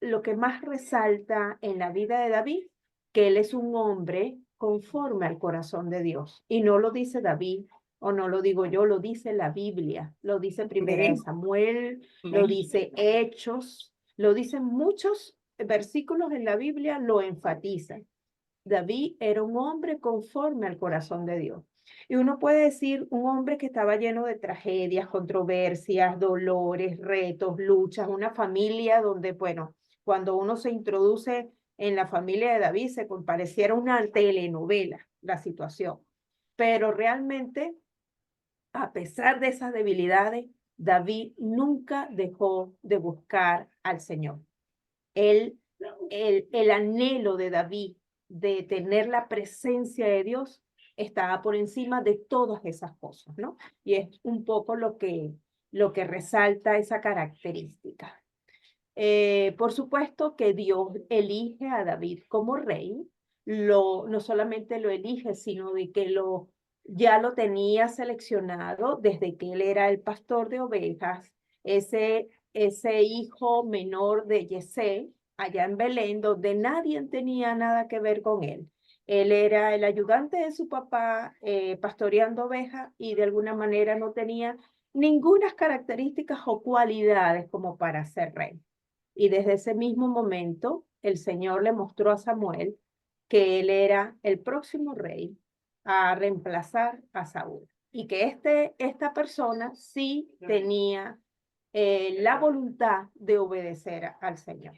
lo que más resalta en la vida de David? Que él es un hombre conforme al corazón de Dios. Y no lo dice David, o no lo digo yo, lo dice la Biblia, lo dice Primera de Samuel, lo dice Hechos, lo dicen muchos versículos en la Biblia, lo enfatizan. David era un hombre conforme al corazón de Dios. Y uno puede decir un hombre que estaba lleno de tragedias, controversias, dolores, retos, luchas, una familia donde, bueno, cuando uno se introduce en la familia de David, se pareciera una telenovela la situación. Pero realmente, a pesar de esas debilidades, David nunca dejó de buscar al Señor. El anhelo de David de tener la presencia de Dios estaba por encima de todas esas cosas, ¿no? Y es un poco lo que resalta esa característica. Por supuesto que Dios elige a David como rey, no solamente lo elige, sino de que ya lo tenía seleccionado desde que él era el pastor de ovejas, ese hijo menor de Yesé, allá en Belén, donde nadie tenía nada que ver con él. Él era el ayudante de su papá pastoreando ovejas y de alguna manera no tenía ninguna características o cualidades como para ser rey. Y desde ese mismo momento, el Señor le mostró a Samuel que él era el próximo rey a reemplazar a Saúl. Y que esta persona sí tenía la voluntad de obedecer al Señor.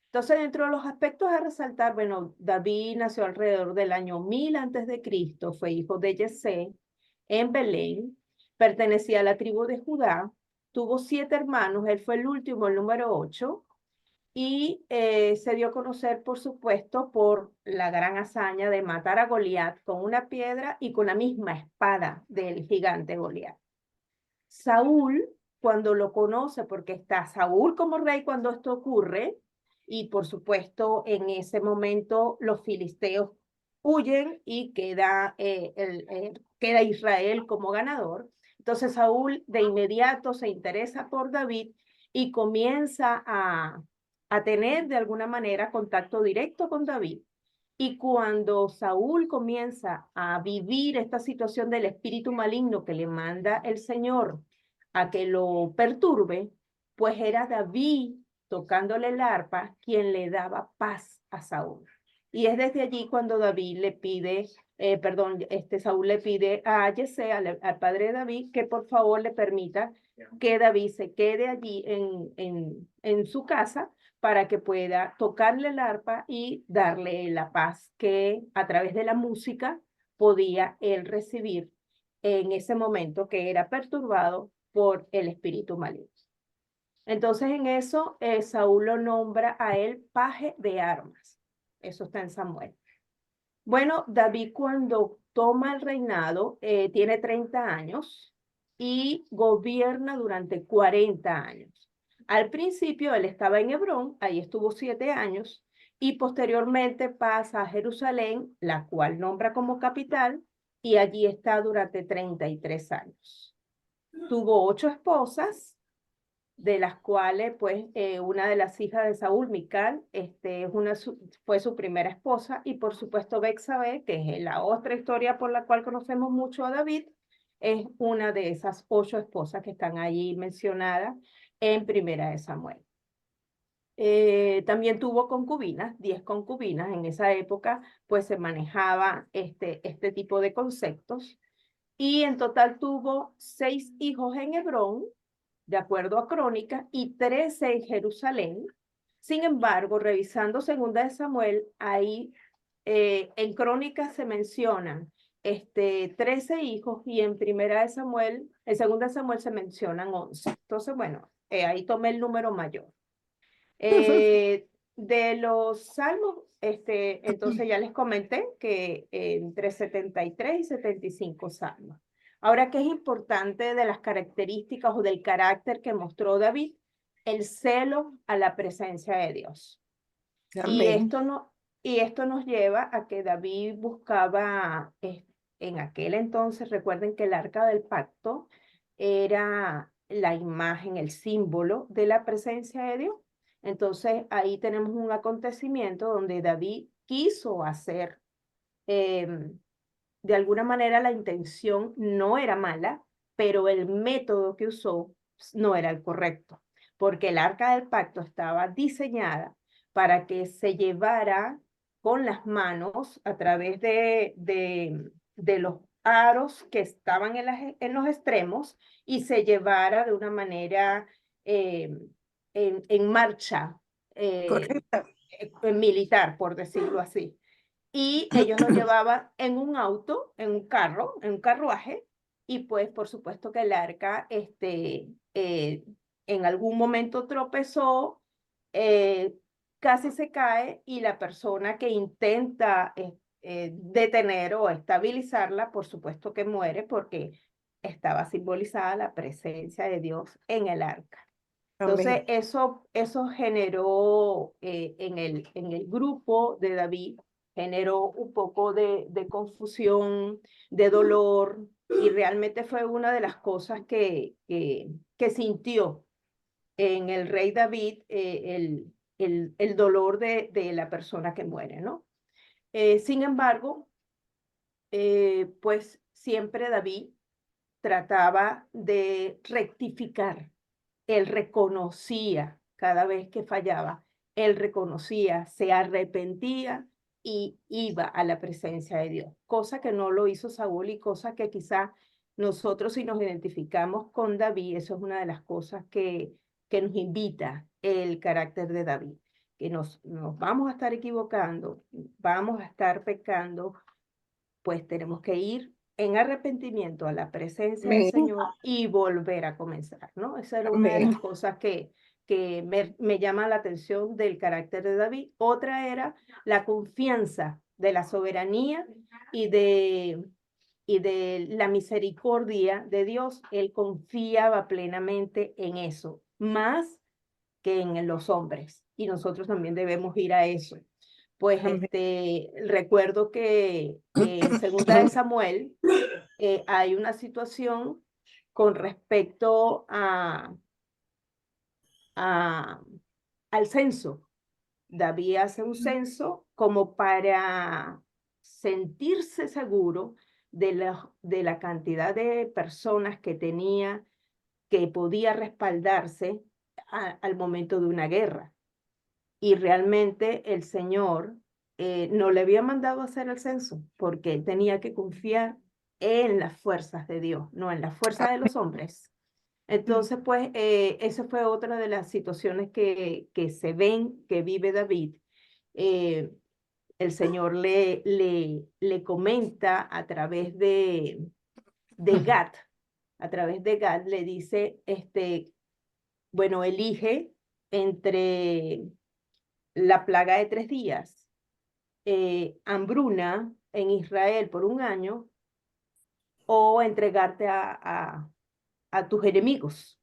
Entonces, dentro de los aspectos a resaltar, bueno, David nació alrededor del año 1000 a.C., fue hijo de Yesé en Belén, pertenecía a la tribu de Judá, tuvo 7 hermanos, él fue el último, el número 8, y se dio a conocer, por supuesto, por la gran hazaña de matar a Goliat con una piedra y con la misma espada del gigante Goliat. Saúl, cuando lo conoce, porque está Saúl como rey cuando esto ocurre, y por supuesto en ese momento los filisteos huyen y queda Israel como ganador. Entonces Saúl de inmediato se interesa por David y comienza a tener de alguna manera contacto directo con David. Y cuando Saúl comienza a vivir esta situación del espíritu maligno que le manda el Señor a que lo perturbe, pues era David tocándole el arpa quien le daba paz a Saúl. Y es desde allí cuando David le pide, Saúl le pide a Yesé, al padre de David, que por favor le permita que David se quede allí en su casa para que pueda tocarle el arpa y darle la paz que a través de la música podía él recibir en ese momento que era perturbado por el espíritu maligno. Entonces en eso Saúl lo nombra a él paje de armas. Eso está en Samuel. Bueno, David cuando toma el reinado tiene 30 años y gobierna durante 40 años. Al principio él estaba en Hebrón, ahí estuvo 7 años, y posteriormente pasa a Jerusalén, la cual nombra como capital, y allí está durante 33 años. Tuvo 8 esposas, de las cuales, pues, una de las hijas de Saúl, Mical, fue su primera esposa, y por supuesto Betsabé, que es la otra historia por la cual conocemos mucho a David, es una de esas 8 esposas que están allí mencionadas en Primera de Samuel. También tuvo concubinas, 10 concubinas. En esa época, pues, se manejaba este tipo de conceptos. Y en total tuvo 6 hijos en Hebrón, de acuerdo a Crónicas, y 13 en Jerusalén. Sin embargo, revisando Segunda de Samuel, ahí en Crónicas se mencionan 13 hijos y en Primera de Samuel, en Segunda de Samuel se mencionan 11. Entonces, bueno, ahí tomé el número mayor. De los salmos, entonces ya les comenté que entre 73 y 75 salmos. Ahora, ¿qué es importante de las características o del carácter que mostró David? El celo a la presencia de Dios. Y esto nos lleva a que David buscaba, en aquel entonces, recuerden que el arca del pacto era la imagen, el símbolo de la presencia de Dios. Entonces ahí tenemos un acontecimiento donde David quiso hacer, de alguna manera la intención no era mala, pero el método que usó no era el correcto, porque el arca del pacto estaba diseñada para que se llevara con las manos a través de los aros que estaban en los extremos y se llevara de una manera en marcha Correcto. militar, por decirlo así. Y ellos lo llevaban en un auto, en un carro, en un carruaje, y pues por supuesto que el arca en algún momento tropezó, casi se cae, y la persona que intenta detener o estabilizarla, por supuesto que muere porque estaba simbolizada la presencia de Dios en el arca. Entonces, eso generó en el grupo de David, generó un poco de confusión, de dolor, y realmente fue una de las cosas que sintió en el rey David el dolor de la persona que muere, ¿no? Sin embargo, pues siempre David trataba de rectificar. Él reconocía cada vez que fallaba, él reconocía, se arrepentía y iba a la presencia de Dios, cosa que no lo hizo Saúl y cosa que quizá nosotros, si nos identificamos con David, eso es una de las cosas que nos invita el carácter de David, que nos vamos a estar equivocando, vamos a estar pecando, pues tenemos que ir en arrepentimiento a la presencia del Amén. Señor y volver a comenzar, ¿no? Esa era una de Amén. las cosas que me llama la atención del carácter de David. Otra era la confianza de la soberanía y de la misericordia de Dios. Él confiaba plenamente en eso, más que en los hombres. Y nosotros también debemos ir a eso. Pues Amén. recuerdo que en Segunda de Samuel hay una situación con respecto al censo. David hace un censo como para sentirse seguro de la cantidad de personas que tenía, que podía respaldarse al momento de una guerra. Y realmente el Señor no le había mandado a hacer el censo porque él tenía que confiar en las fuerzas de Dios, no en las fuerzas de los hombres. Entonces, pues, esa fue otra de las situaciones que se ven, que vive David. El Señor le comenta a través de Gad, le dice, bueno, elige entre la plaga de 3 días, hambruna en Israel por 1 año, o entregarte a tus enemigos.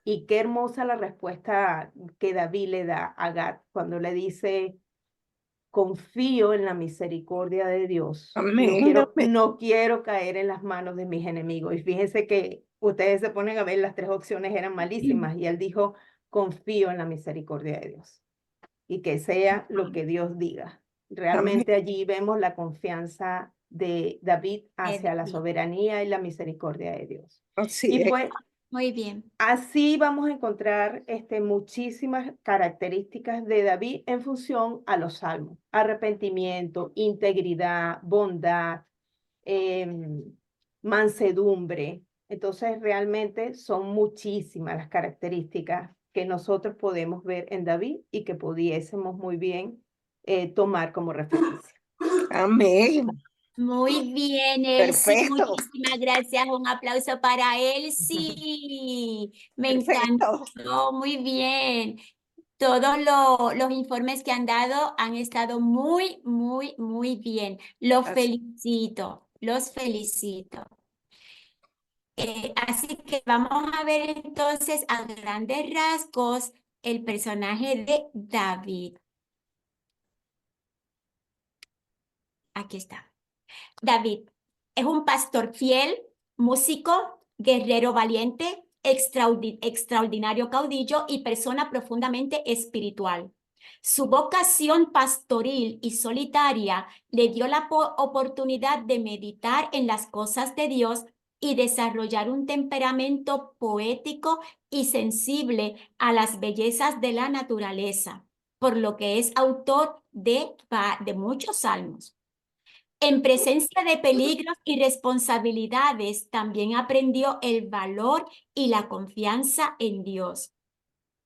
Y qué hermosa la respuesta que David le da a Gad cuando le dice, confío en la misericordia de Dios. Amén. No quiero caer en las manos de mis enemigos. Y fíjense que ustedes se ponen a ver, las 3 opciones eran malísimas. Y él dijo, confío en la misericordia de Dios. Y que sea lo que Dios diga. Realmente allí vemos la confianza de David hacia la David. soberanía y la misericordia de Dios. Así Y es. pues Muy bien. así vamos a encontrar muchísimas características de David en función a los salmos. Arrepentimiento, integridad, bondad, mansedumbre. Entonces, realmente son muchísimas las características que nosotros podemos ver en David y que pudiésemos muy bien tomar como referencia. Amén. Muy bien, Elsie. Perfecto. Muchísimas gracias. Un aplauso para Elsie. Me Perfecto. encantó. Muy bien. Todos los informes que han dado han estado muy, muy, muy bien. Los felicito. Los felicito. Así que vamos a ver entonces a grandes rasgos el personaje de David. Aquí está. David es un pastor fiel, músico, guerrero valiente, extraordinario caudillo y persona profundamente espiritual. Su vocación pastoril y solitaria le dio la oportunidad de meditar en las cosas de Dios y desarrollar un temperamento poético y sensible a las bellezas de la naturaleza, por lo que es autor de muchos salmos. En presencia de peligros y responsabilidades, también aprendió el valor y la confianza en Dios.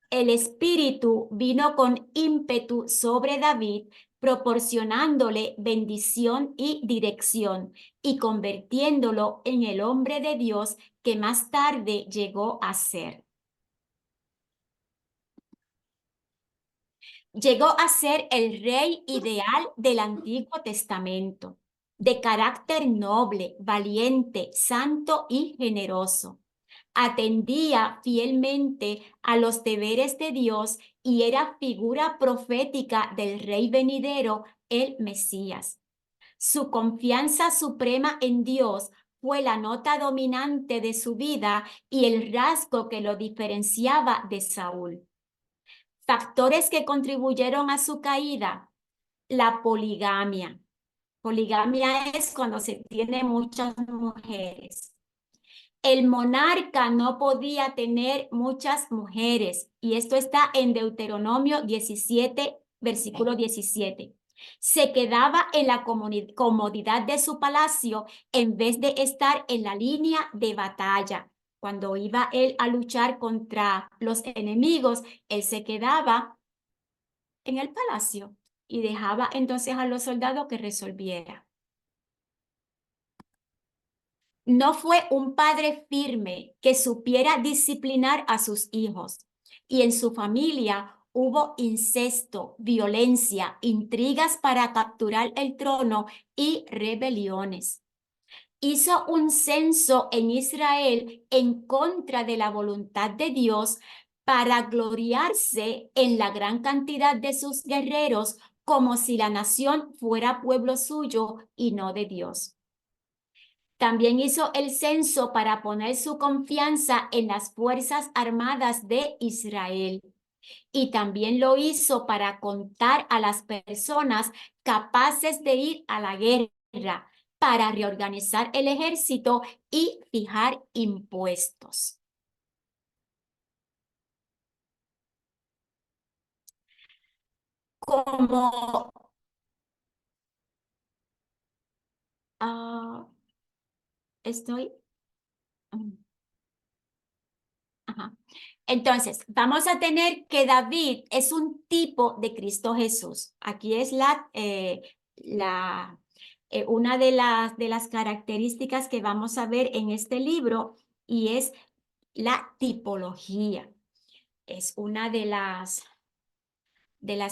El Espíritu vino con ímpetu sobre David, proporcionándole bendición y dirección y convirtiéndolo en el hombre de Dios que más tarde llegó a ser. Llegó a ser el rey ideal del Antiguo Testamento, de carácter noble, valiente, santo y generoso. Atendía fielmente a los deberes de Dios y era figura profética del rey venidero, el Mesías. Su confianza suprema en Dios fue la nota dominante de su vida y el rasgo que lo diferenciaba de Saúl. Factores que contribuyeron a su caída: la poligamia. Poligamia es cuando se tiene muchas mujeres. El monarca no podía tener muchas mujeres, y esto está en Deuteronomio 17, versículo 17. Se quedaba en la comodidad de su palacio en vez de estar en la línea de batalla. Cuando iba él a luchar contra los enemigos, él se quedaba en el palacio y dejaba entonces a los soldados que resolvieran. No fue un padre firme que supiera disciplinar a sus hijos, y en su familia hubo incesto, violencia, intrigas para capturar el trono y rebeliones. Hizo un censo en Israel en contra de la voluntad de Dios para gloriarse en la gran cantidad de sus guerreros, como si la nación fuera pueblo suyo y no de Dios. También hizo el censo para poner su confianza en las Fuerzas Armadas de Israel. Y también lo hizo para contar a las personas capaces de ir a la guerra, para reorganizar el ejército y fijar impuestos. Como estoy... Ajá. Entonces, vamos a tener que David es un tipo de Cristo Jesús. Aquí es una de las características que vamos a ver en este libro, y es la tipología. Es una de las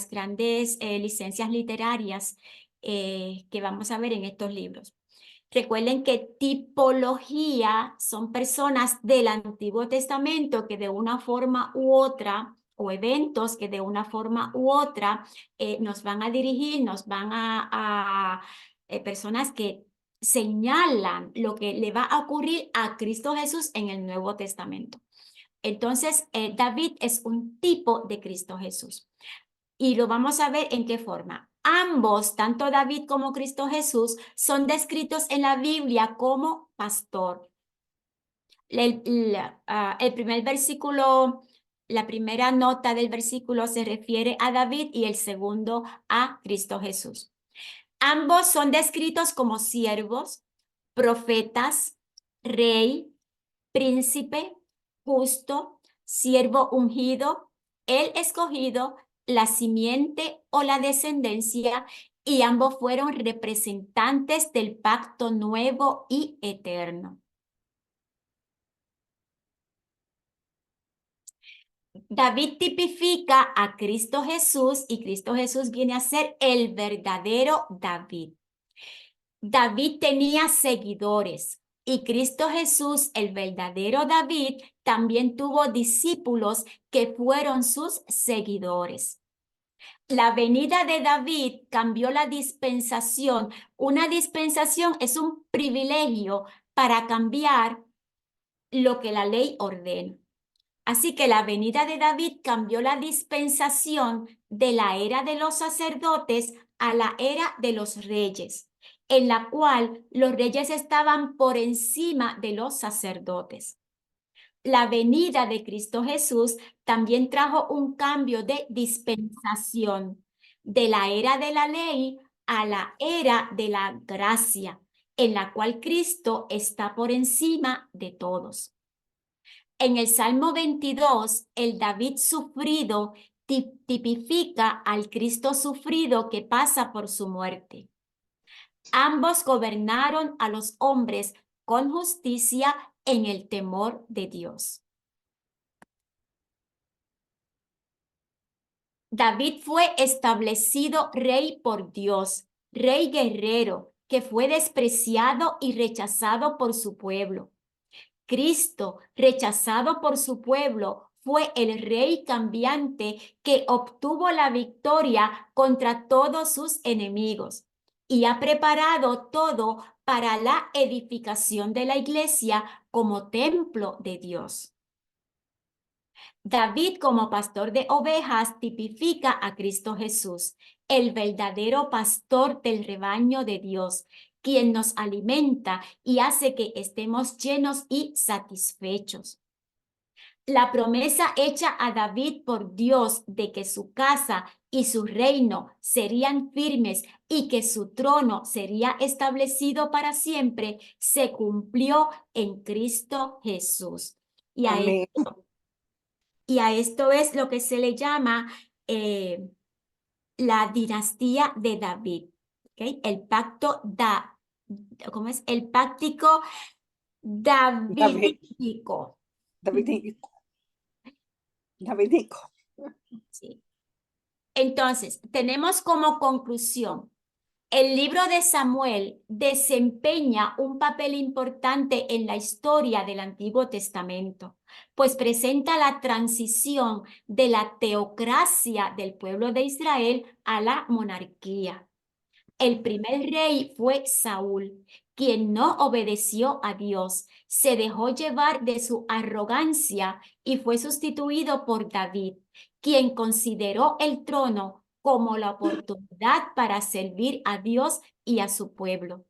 grandes licencias literarias que vamos a ver en estos libros. Recuerden que tipología son personas del Antiguo Testamento que de una forma u otra, o eventos que de una forma u otra nos van a dirigir, nos van a personas que señalan lo que le va a ocurrir a Cristo Jesús en el Nuevo Testamento. Entonces, David es un tipo de Cristo Jesús. Y lo vamos a ver en qué forma. Ambos, tanto David como Cristo Jesús, son descritos en la Biblia como pastor. El primer versículo, la primera nota del versículo se refiere a David y el segundo a Cristo Jesús. Ambos son descritos como siervos, profetas, rey, príncipe, justo, siervo ungido, el escogido, la simiente o la descendencia, y ambos fueron representantes del pacto nuevo y eterno. David tipifica a Cristo Jesús, y Cristo Jesús viene a ser el verdadero David. David tenía seguidores, y Cristo Jesús, el verdadero David, también tuvo discípulos que fueron sus seguidores. La venida de David cambió la dispensación. Una dispensación es un privilegio para cambiar lo que la ley ordena. Así que la venida de David cambió la dispensación de la era de los sacerdotes a la era de los reyes, en la cual los reyes estaban por encima de los sacerdotes. La venida de Cristo Jesús también trajo un cambio de dispensación de la era de la ley a la era de la gracia, en la cual Cristo está por encima de todos. En el Salmo 22, el David sufrido tipifica al Cristo sufrido que pasa por su muerte. Ambos gobernaron a los hombres con justicia en el temor de Dios. David fue establecido rey por Dios, rey guerrero, que fue despreciado y rechazado por su pueblo. Cristo, rechazado por su pueblo, fue el rey cambiante que obtuvo la victoria contra todos sus enemigos y ha preparado todo para la edificación de la iglesia como templo de Dios. David, como pastor de ovejas, tipifica a Cristo Jesús, el verdadero pastor del rebaño de Dios, quien nos alimenta y hace que estemos llenos y satisfechos. La promesa hecha a David por Dios de que su casa y su reino serían firmes y que su trono sería establecido para siempre, se cumplió en Cristo Jesús. Y a Amén. esto es lo que se le llama la dinastía de David. ¿Okay? El pacto ¿cómo es? El pactico davidíco. Davidico. Davidico. Sí. Entonces, tenemos como conclusión, el libro de Samuel desempeña un papel importante en la historia del Antiguo Testamento, pues presenta la transición de la teocracia del pueblo de Israel a la monarquía. El primer rey fue Saúl, quien no obedeció a Dios, se dejó llevar de su arrogancia y fue sustituido por David, quien consideró el trono como la oportunidad para servir a Dios y a su pueblo.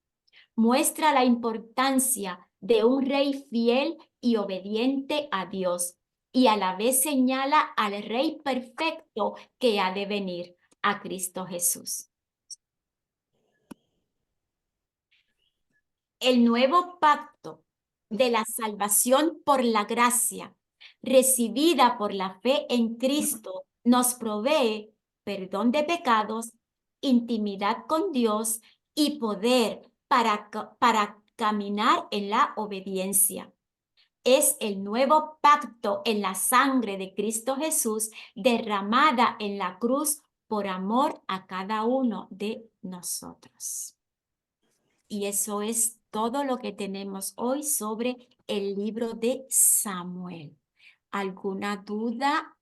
Muestra la importancia de un rey fiel y obediente a Dios y a la vez señala al rey perfecto que ha de venir, a Cristo Jesús. El nuevo pacto de la salvación por la gracia recibida por la fe en Cristo nos provee perdón de pecados, intimidad con Dios y poder para caminar en la obediencia. Es el nuevo pacto en la sangre de Cristo Jesús derramada en la cruz por amor a cada uno de nosotros. Y eso es todo lo que tenemos hoy sobre el libro de Samuel. ¿Alguna duda?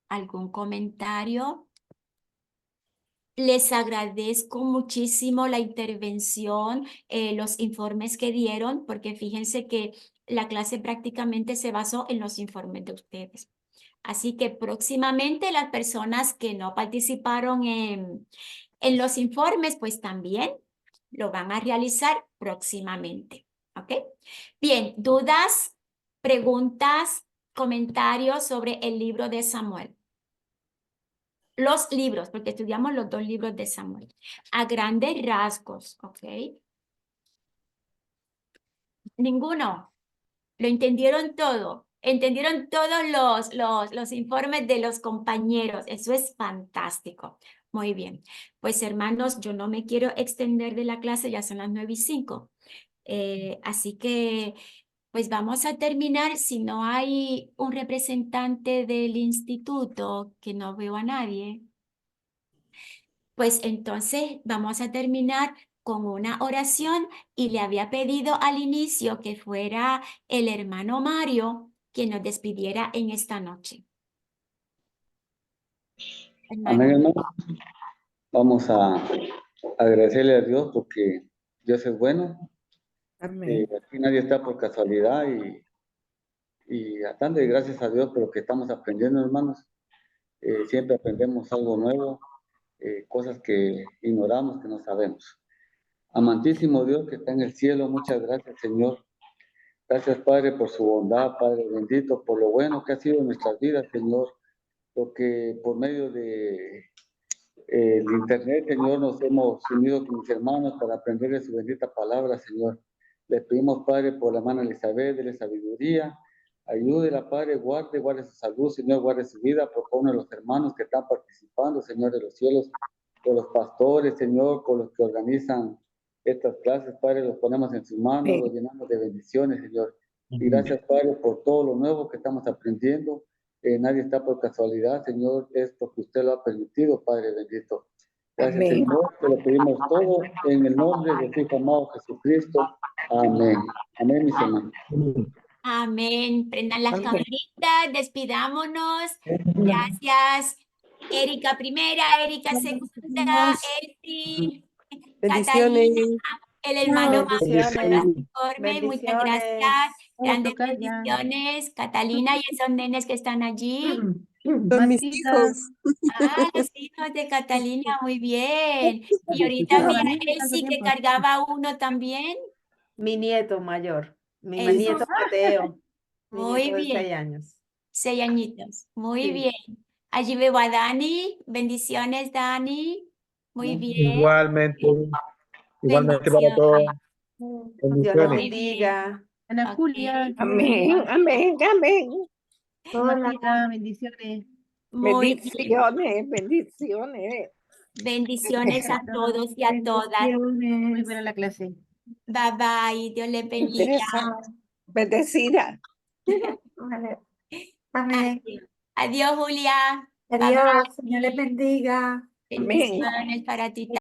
¿Algún comentario? Les agradezco muchísimo la intervención, los informes que dieron, porque fíjense que la clase prácticamente se basó en los informes de ustedes. Así que próximamente las personas que no participaron en los informes, pues también lo van a realizar próximamente. ¿Ok? Bien, ¿dudas, preguntas, comentarios sobre el libro de Samuel? Los libros, porque estudiamos los dos libros de Samuel. A grandes rasgos, ¿ok? Ninguno. ¿Lo entendieron todo? ¿Entendieron todos los informes de los compañeros? Eso es fantástico. Muy bien. Pues hermanos, yo no me quiero extender de la clase, ya son las 9:05. Así que, pues vamos a terminar. Si no hay un representante del instituto, que no veo a nadie, pues entonces vamos a terminar con una oración y le había pedido al inicio que fuera el hermano Mario quien nos despidiera en esta noche. Amén, Hermano. hermano. Vamos a agradecerle a Dios porque Dios es bueno. Amén. Aquí nadie está por casualidad y dándole gracias a Dios por lo que estamos aprendiendo, hermanos. Siempre aprendemos algo nuevo, cosas que ignoramos, que no sabemos. Amantísimo Dios que está en el cielo, muchas gracias, Señor. Gracias, Padre, por su bondad, Padre bendito, por lo bueno que ha sido en nuestras vidas, Señor. Porque por medio de el Internet, Señor, nos hemos unido con mis hermanos para aprender de su bendita palabra, Señor. Le pedimos, Padre, por la mano de Elizabeth, de la sabiduría. Ayúdela, Padre, guarde su salud, Señor, guarde su vida. Propone a los hermanos que están participando, Señor de los cielos, por los pastores, Señor, por los que organizan estas clases, Padre, los ponemos en sus manos, los llenamos de bendiciones, Señor. Y gracias, Padre, por todo lo nuevo que estamos aprendiendo. Nadie está por casualidad, Señor, es porque usted lo ha permitido, Padre bendito. Gracias, Amén. Señor, te lo pedimos todo en el nombre de tu Hijo amado Jesucristo. Amén. Amén, mis hermanos. Amén. Prendan las Amén. camaritas, despidámonos. Gracias. Erika primera, Erika segunda, Elsie, Bendiciones. Catalina, el hermano Bendiciones. Manuel, informe. Muchas gracias. Grandes tocar ya. bendiciones. Catalina y esos nenes que están allí. Son mis Martita. hijos. Ah, los hijos de Catalina, muy bien. Y ahorita vi a Elsie que cargaba uno también. Mi nieto mayor, mi Eso. nieto Mateo, mi Muy nieto de bien. 6 años. 6 añitos. Muy Sí. bien. Allí veo a Dani. Bendiciones, Dani. Muy bien. Igualmente para todos. Bendiciones. Dios les Bendiciones. bendiga. Ana Ok. Julia, Amén, amén, amén. Martina, bendiciones. Muy bien. Bendiciones, bendiciones. Bendiciones a todos y a todas. Muy buena la clase. Bye bye. Dios les bendiga. Interesante. Bendecida. Adiós. Adiós, Julia. Bye bye. Adiós, Señor les bendiga. Amén. Bendiciones para ti también.